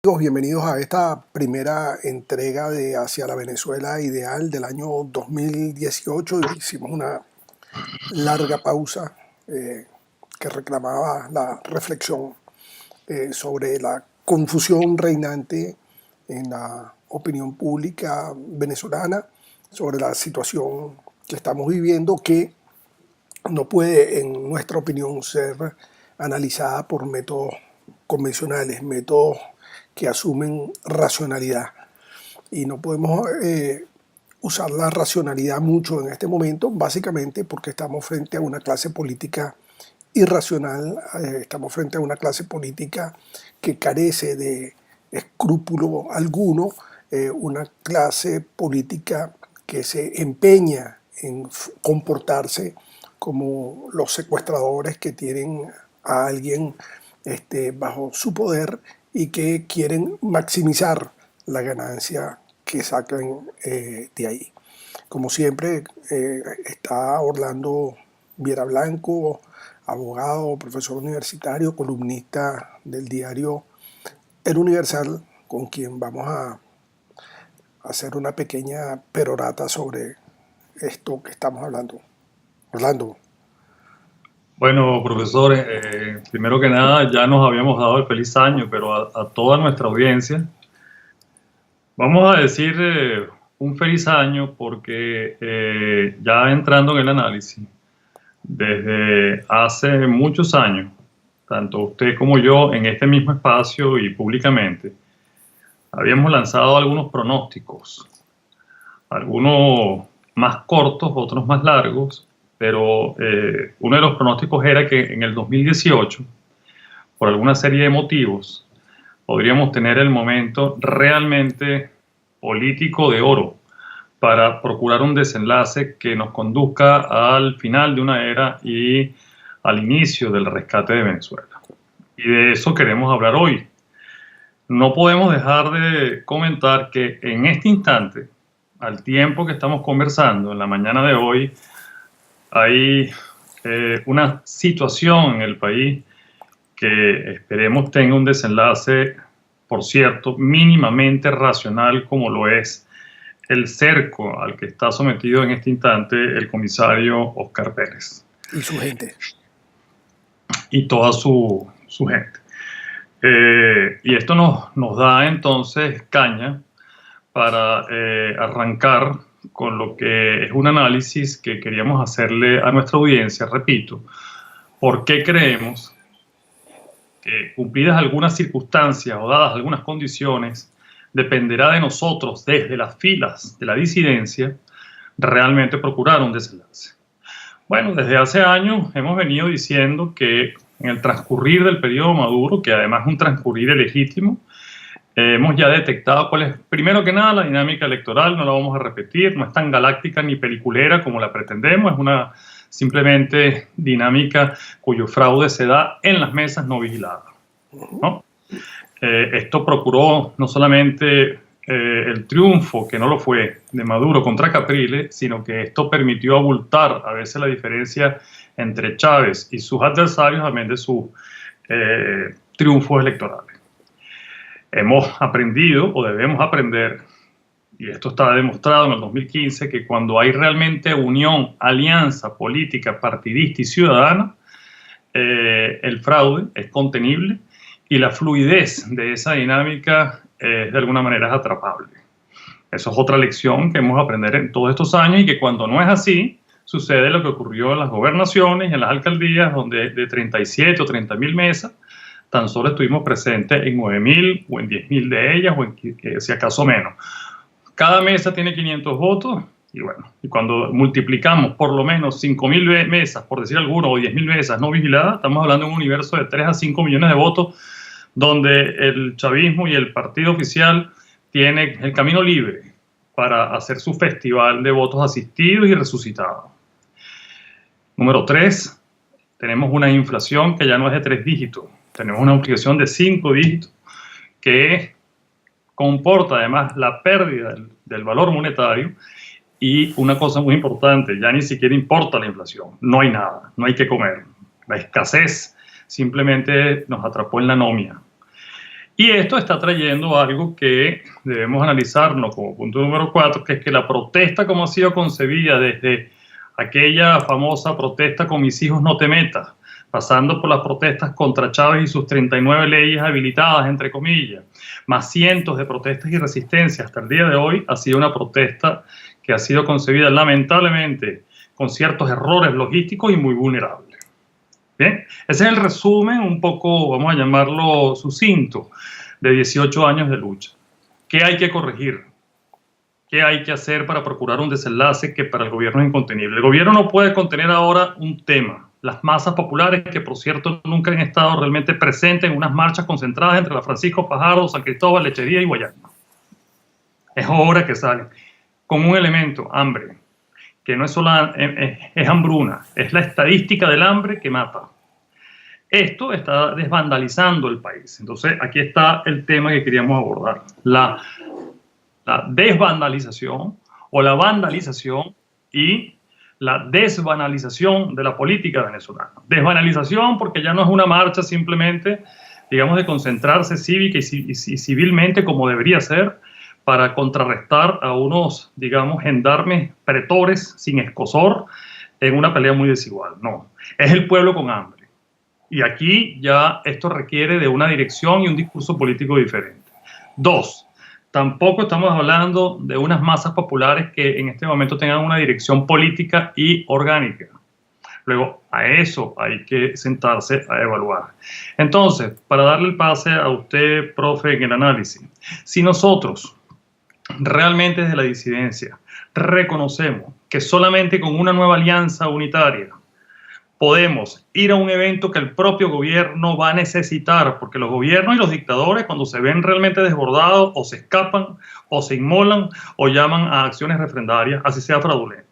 Todos bienvenidos a esta primera entrega de Hacia la Venezuela Ideal del año 2018. Hicimos una larga pausa que reclamaba la reflexión sobre la confusión reinante en la opinión pública venezolana, sobre la situación que estamos viviendo, que no puede, en nuestra opinión, ser analizada por métodos convencionales, métodos que asumen racionalidad. Y no podemos usar la racionalidad mucho en este momento, básicamente porque estamos frente a una clase política irracional, estamos frente a una clase política que carece de escrúpulo alguno, una clase política que se empeña en comportarse como los secuestradores que tienen a alguien bajo su poder y que quieren maximizar la ganancia que sacan de ahí. Como siempre, está Orlando Viera Blanco, abogado, profesor universitario, columnista del diario El Universal, con quien vamos a hacer una pequeña perorata sobre esto que estamos hablando. Orlando. Bueno, profesores, primero que nada ya nos habíamos dado el feliz año, pero a toda nuestra audiencia vamos a decir un feliz año porque ya entrando en el análisis, desde hace muchos años, tanto usted como yo en este mismo espacio y públicamente, habíamos lanzado algunos pronósticos, algunos más cortos, otros más largos, pero uno de los pronósticos era que en el 2018, por alguna serie de motivos, podríamos tener el momento realmente político de oro para procurar un desenlace que nos conduzca al final de una era y al inicio del rescate de Venezuela. Y de eso queremos hablar hoy. No podemos dejar de comentar que en este instante, al tiempo que estamos conversando, en la mañana de hoy, hay una situación en el país que esperemos tenga un desenlace, por cierto, mínimamente racional, como lo es el cerco al que está sometido en este instante el comisario Óscar Pérez. Y su gente. Y toda su gente. Y esto nos da entonces caña para arrancar con lo que es un análisis que queríamos hacerle a nuestra audiencia. Repito, ¿por qué creemos que, cumplidas algunas circunstancias o dadas algunas condiciones, dependerá de nosotros desde las filas de la disidencia realmente procurar un desenlace? Bueno, desde hace años hemos venido diciendo que en el transcurrir del periodo Maduro, que además es un transcurrir ilegítimo, hemos ya detectado cuál es, primero que nada, la dinámica electoral. No la vamos a repetir, no es tan galáctica ni peliculera como la pretendemos, es una simplemente dinámica cuyo fraude se da en las mesas no vigiladas, ¿no? Esto procuró no solamente el triunfo, que no lo fue, de Maduro contra Capriles, sino que esto permitió abultar a veces la diferencia entre Chávez y sus adversarios, amén de sus triunfos electorales. Hemos aprendido, o debemos aprender, y esto está demostrado en el 2015, que cuando hay realmente unión, alianza política, partidista y ciudadana, el fraude es contenible y la fluidez de esa dinámica de alguna manera es atrapable. Eso es otra lección que hemos de aprender en todos estos años, y que cuando no es así, sucede lo que ocurrió en las gobernaciones y en las alcaldías, donde de 37 o 30.000 mesas, tan solo estuvimos presentes en 9.000 o en 10.000 de ellas, o en si acaso menos. Cada mesa tiene 500 votos, y bueno, y cuando multiplicamos por lo menos 5.000 mesas, por decir alguno, o 10.000 mesas no vigiladas, estamos hablando de un universo de 3 a 5 millones de votos, donde el chavismo y el partido oficial tienen el camino libre para hacer su festival de votos asistidos y resucitados. Número 3, tenemos una inflación que ya no es de 3 dígitos. Tenemos una inflación de 5 dígitos que comporta además la pérdida del valor monetario, y una cosa muy importante, ya ni siquiera importa la inflación, no hay nada, no hay que comer. La escasez simplemente nos atrapó en la anomia. Y esto está trayendo algo que debemos analizarnos como punto número 4, que es que la protesta, como ha sido concebida desde aquella famosa protesta con mis hijos no te metas, pasando por las protestas contra Chávez y sus 39 leyes habilitadas, entre comillas, más cientos de protestas y resistencias hasta el día de hoy, ha sido una protesta que ha sido concebida lamentablemente con ciertos errores logísticos y muy vulnerable. Bien, ese es el resumen un poco, vamos a llamarlo sucinto, de 18 años de lucha. ¿Qué hay que corregir? ¿Qué hay que hacer para procurar un desenlace que para el gobierno es incontenible? El gobierno no puede contener ahora un tema, las masas populares, que por cierto nunca han estado realmente presentes en unas marchas concentradas entre la Francisco Fajardo, San Cristóbal, Lechería y Guayana. Es hora que salen con un elemento, hambre, que no es solo es hambruna, es la estadística del hambre que mata. Esto está desvandalizando el país. Entonces, aquí está el tema que queríamos abordar. La desvandalización o la vandalización y la desbanalización de la política venezolana. Desbanalización porque ya no es una marcha simplemente, digamos, de concentrarse cívica y civilmente como debería ser, para contrarrestar a unos, digamos, gendarmes pretores sin escozor en una pelea muy desigual. No, es el pueblo con hambre. Y aquí ya esto requiere de una dirección y un discurso político diferente. 2, tampoco estamos hablando de unas masas populares que en este momento tengan una dirección política y orgánica. Luego, a eso hay que sentarse a evaluar. Entonces, para darle el pase a usted, profe, en el análisis, si nosotros realmente desde la disidencia reconocemos que solamente con una nueva alianza unitaria podemos ir a un evento que el propio gobierno va a necesitar, porque los gobiernos y los dictadores, cuando se ven realmente desbordados, o se escapan, o se inmolan, o llaman a acciones refrendarias, así sea fraudulenta.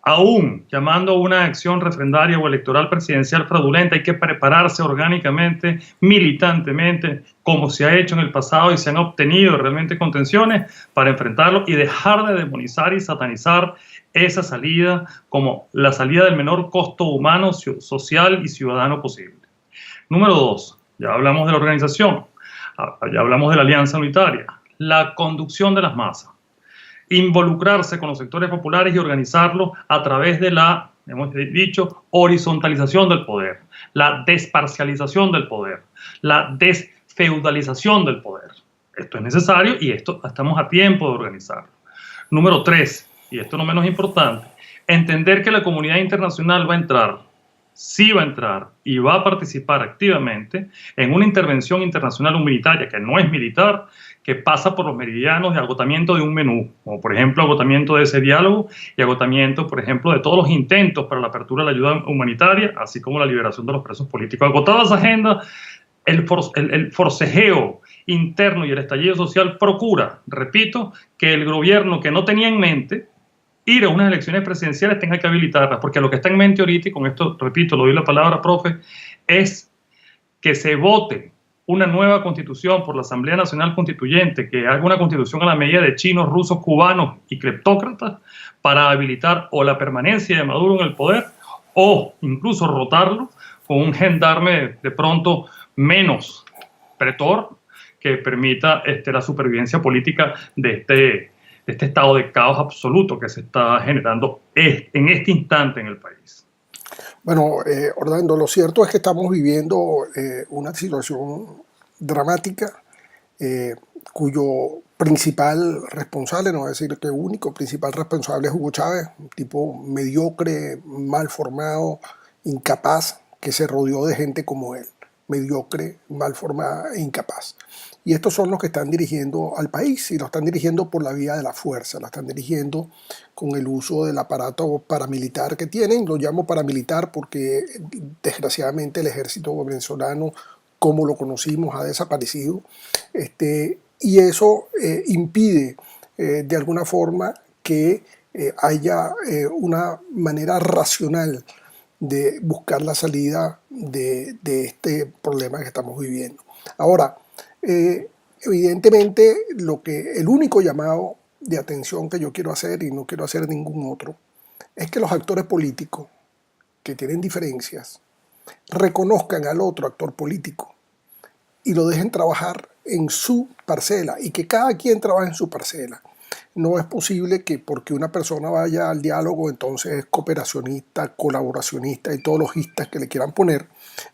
Aún llamando a una acción refrendaria o electoral presidencial fraudulenta, hay que prepararse orgánicamente, militantemente, como se ha hecho en el pasado y se han obtenido realmente contenciones para enfrentarlo y dejar de demonizar y satanizar esa salida como la salida del menor costo humano, social y ciudadano posible. Número 2, ya hablamos de la organización, ya hablamos de la alianza unitaria, la conducción de las masas. Involucrarse con los sectores populares y organizarlos a través de la, hemos dicho, horizontalización del poder, la desparcialización del poder, la desfeudalización del poder. Esto es necesario y esto estamos a tiempo de organizarlo. Número 3, y esto no menos importante, entender que la comunidad internacional va a entrar, sí va a entrar y va a participar activamente en una intervención internacional humanitaria que no es militar, que pasa por los meridianos de agotamiento de un menú, como por ejemplo agotamiento de ese diálogo y agotamiento, por ejemplo, de todos los intentos para la apertura de la ayuda humanitaria, así como la liberación de los presos políticos. Agotada esa agenda, el forcejeo interno y el estallido social procura, repito, que el gobierno que no tenía en mente ir a unas elecciones presidenciales tenga que habilitarlas, porque lo que está en mente ahorita, y con esto, repito, le doy la palabra, profe, es que se vote una nueva constitución por la Asamblea Nacional Constituyente, que haga una constitución a la medida de chinos, rusos, cubanos y cleptócratas para habilitar o la permanencia de Maduro en el poder o incluso rotarlo con un gendarme de pronto menos pretor que permita la supervivencia política de este estado de caos absoluto que se está generando en este instante en el país. Bueno, Orlando, lo cierto es que estamos viviendo una situación dramática cuyo principal responsable, no voy a decir que único, principal responsable es Hugo Chávez, un tipo mediocre, mal formado, incapaz, que se rodeó de gente como él, mediocre, mal formada e incapaz. Y estos son los que están dirigiendo al país y lo están dirigiendo por la vía de la fuerza, lo están dirigiendo con el uso del aparato paramilitar que tienen. Lo llamo paramilitar porque desgraciadamente el ejército venezolano, como lo conocimos, ha desaparecido. Y eso impide de alguna forma que haya una manera racional de buscar la salida de este problema que estamos viviendo. Ahora, evidentemente el único llamado de atención que yo quiero hacer, y no quiero hacer ningún otro, es que los actores políticos que tienen diferencias reconozcan al otro actor político y lo dejen trabajar en su parcela y que cada quien trabaje en su parcela. No es posible que porque una persona vaya al diálogo entonces es cooperacionista, colaboracionista y todos los istas que le quieran poner.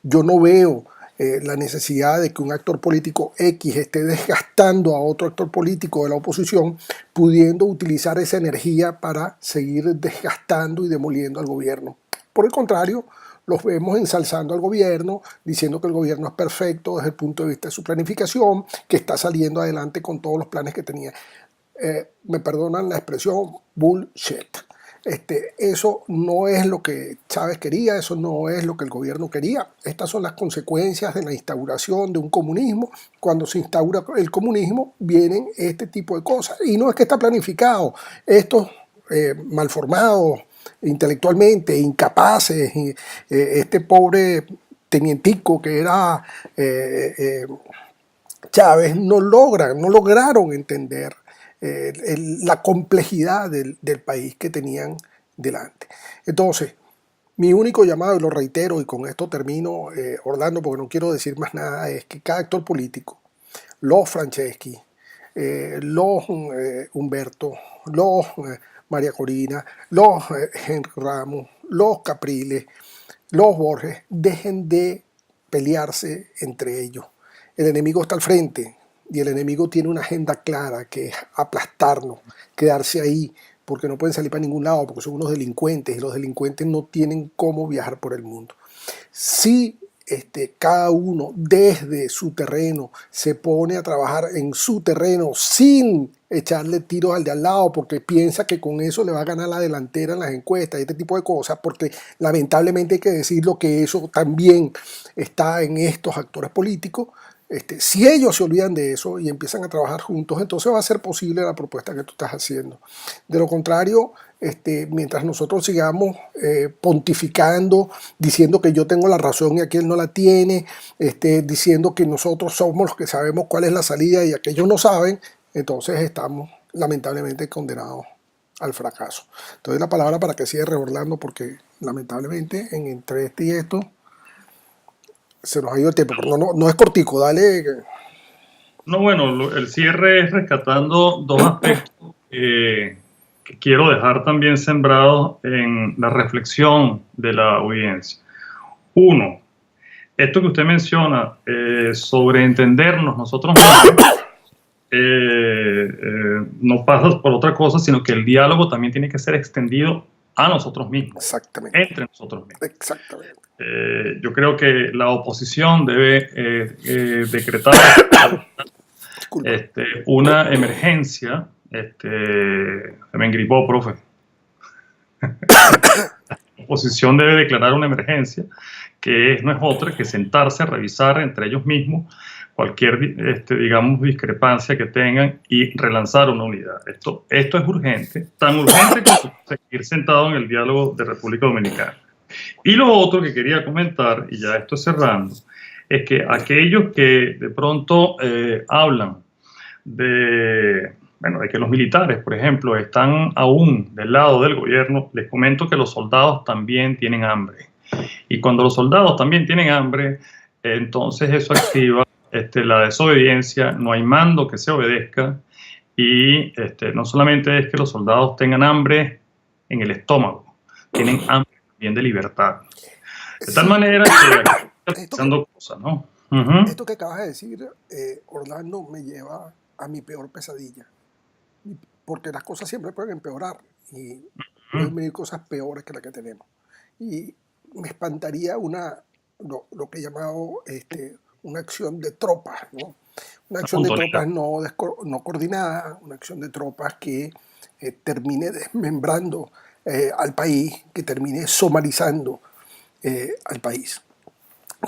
Yo no veo la necesidad de que un actor político X esté desgastando a otro actor político de la oposición, pudiendo utilizar esa energía para seguir desgastando y demoliendo al gobierno. Por el contrario, los vemos ensalzando al gobierno, diciendo que el gobierno es perfecto desde el punto de vista de su planificación, que está saliendo adelante con todos los planes que tenía. Me perdonan la expresión, bullshit. Eso no es lo que Chávez quería, eso no es lo que el gobierno quería. Estas son las consecuencias de la instauración de un comunismo. Cuando se instaura el comunismo vienen este tipo de cosas. Y no es que está planificado. Estos malformados intelectualmente, incapaces, este pobre tenientico que era Chávez, no lograron entender la complejidad del país que tenían delante. Entonces, mi único llamado, y lo reitero, y con esto termino, Orlando, porque no quiero decir más nada, es que cada actor político, los Franceschi, los Humberto, los María Corina, los Henry Ramos, los Capriles, los Borges, dejen de pelearse entre ellos. El enemigo está al frente y el enemigo tiene una agenda clara que es aplastarnos, quedarse ahí, porque no pueden salir para ningún lado, porque son unos delincuentes y los delincuentes no tienen cómo viajar por el mundo. Si cada uno desde su terreno se pone a trabajar en su terreno sin echarle tiros al de al lado porque piensa que con eso le va a ganar la delantera en las encuestas y este tipo de cosas, porque lamentablemente hay que decirlo que eso también está en estos actores políticos. Si ellos se olvidan de eso y empiezan a trabajar juntos, entonces va a ser posible la propuesta que tú estás haciendo. De lo contrario, mientras nosotros sigamos pontificando, diciendo que yo tengo la razón y aquel no la tiene, diciendo que nosotros somos los que sabemos cuál es la salida y aquellos no saben, entonces estamos lamentablemente condenados al fracaso. Entonces la palabra para que cierre, Orlando, porque lamentablemente entre este y esto se nos ha ido el tiempo, pero no es cortico, dale. No, bueno, el cierre es rescatando dos aspectos que quiero dejar también sembrados en la reflexión de la audiencia. Uno, esto que usted menciona sobre entendernos nosotros mismos, no pasa por otra cosa, sino que el diálogo también tiene que ser extendido a nosotros mismos, exactamente, entre nosotros mismos. Exactamente. Yo creo que la oposición debe decretar una emergencia. Se me engripó, profe. La oposición debe declarar una emergencia que no es otra que sentarse a revisar entre ellos mismos cualquier, digamos, discrepancia que tengan y relanzar una unidad. Esto es urgente, tan urgente como seguir sentado en el diálogo de República Dominicana. Y lo otro que quería comentar, y ya estoy cerrando, es que aquellos que de pronto hablan de que los militares, por ejemplo, están aún del lado del gobierno, les comento que los soldados también tienen hambre. Y cuando los soldados también tienen hambre, entonces eso activa la desobediencia, no hay mando que se obedezca, y no solamente es que los soldados tengan hambre en el estómago, tienen hambre también de libertad. De tal manera que está pasando cosas, ¿no? Esto que acabas de decir, Orlando, me lleva a mi peor pesadilla, porque las cosas siempre pueden empeorar y pueden venir cosas peores que las que tenemos. Y me espantaría lo que he llamado una acción de tropas, ¿no? Una acción de tropas no coordinada, una acción de tropas que termine desmembrando al país, que termine somalizando al país.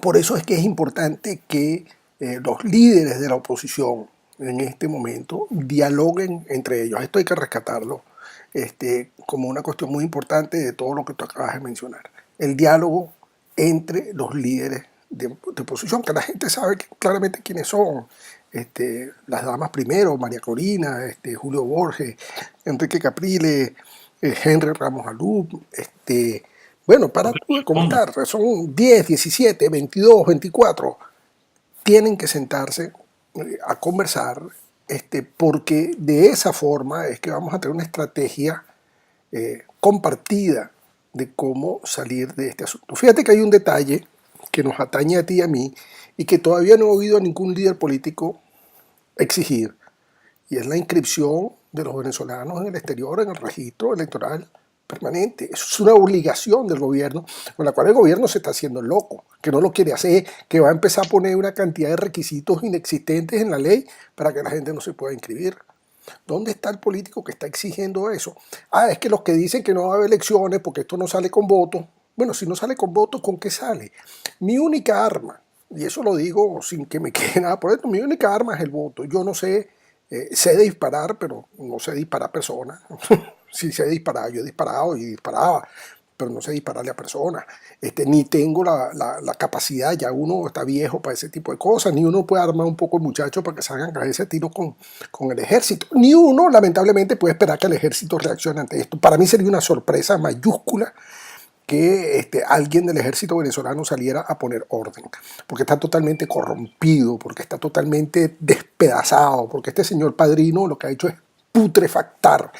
Por eso es que es importante que los líderes de la oposición en este momento dialoguen entre ellos. Esto hay que rescatarlo como una cuestión muy importante de todo lo que tú acabas de mencionar. El diálogo entre los líderes de oposición, que la gente sabe claramente quiénes son. Las damas primero, María Corina, Julio Borges, Enrique Capriles, Henry Ramos Alú, bueno, para comentar, son 10, 17, 22, 24, tienen que sentarse a conversar, porque de esa forma es que vamos a tener una estrategia compartida de cómo salir de este asunto. Fíjate que hay un detalle que nos atañe a ti y a mí y que todavía no he oído a ningún líder político exigir, y es la inscripción de los venezolanos en el exterior en el registro electoral permanente. Eso es una obligación del gobierno, con la cual el gobierno se está haciendo loco, que no lo quiere hacer, que va a empezar a poner una cantidad de requisitos inexistentes en la ley para que la gente no se pueda inscribir. ¿Dónde está el político que está exigiendo eso? Es que los que dicen que no va a haber elecciones porque esto no sale con votos. Bueno, si no sale con votos, ¿con qué sale? Mi única arma, y eso lo digo sin que me quede nada por esto, mi única arma es el voto. Yo no sé, sé disparar, pero no sé disparar personas. Sí sé disparar, yo he disparado y disparaba, pero no sé dispararle a personas. Ni tengo la capacidad, ya uno está viejo para ese tipo de cosas, ni uno puede armar un poco el muchacho para que salgan a caerse tiros con el ejército. Ni uno, lamentablemente, puede esperar que el ejército reaccione ante esto. Para mí sería una sorpresa mayúscula que alguien del ejército venezolano saliera a poner orden, porque está totalmente corrompido, porque está totalmente despedazado, porque este señor Padrino lo que ha hecho es putrefactar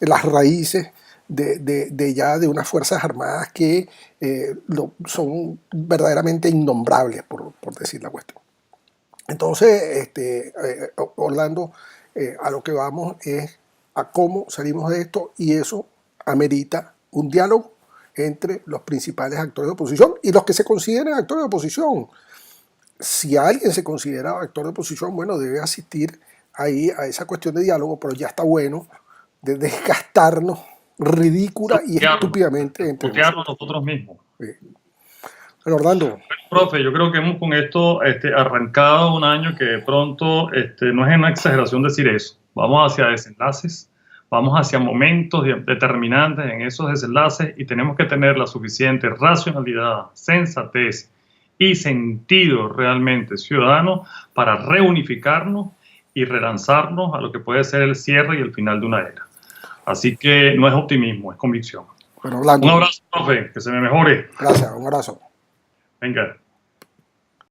las raíces de unas fuerzas armadas que son verdaderamente innombrables, por decir la cuestión. Entonces, Orlando, a lo que vamos es a cómo salimos de esto, y eso amerita un diálogo entre los principales actores de oposición y los que se consideren actores de oposición. Si alguien se considera actor de oposición, bueno, debe asistir ahí a esa cuestión de diálogo, pero ya está bueno de desgastarnos ridícula y estúpidamente entre nosotros mismos. Sí. Bueno, Orlando. Profe, yo creo que hemos con esto arrancado un año que de pronto no es una exageración decir eso. Vamos hacia desenlaces, vamos hacia momentos determinantes en esos desenlaces, y tenemos que tener la suficiente racionalidad, sensatez y sentido realmente ciudadano para reunificarnos y relanzarnos a lo que puede ser el cierre y el final de una era. Así que no es optimismo, es convicción. Bueno, Orlando, un abrazo, profe, que se me mejore. Gracias, un abrazo. Venga.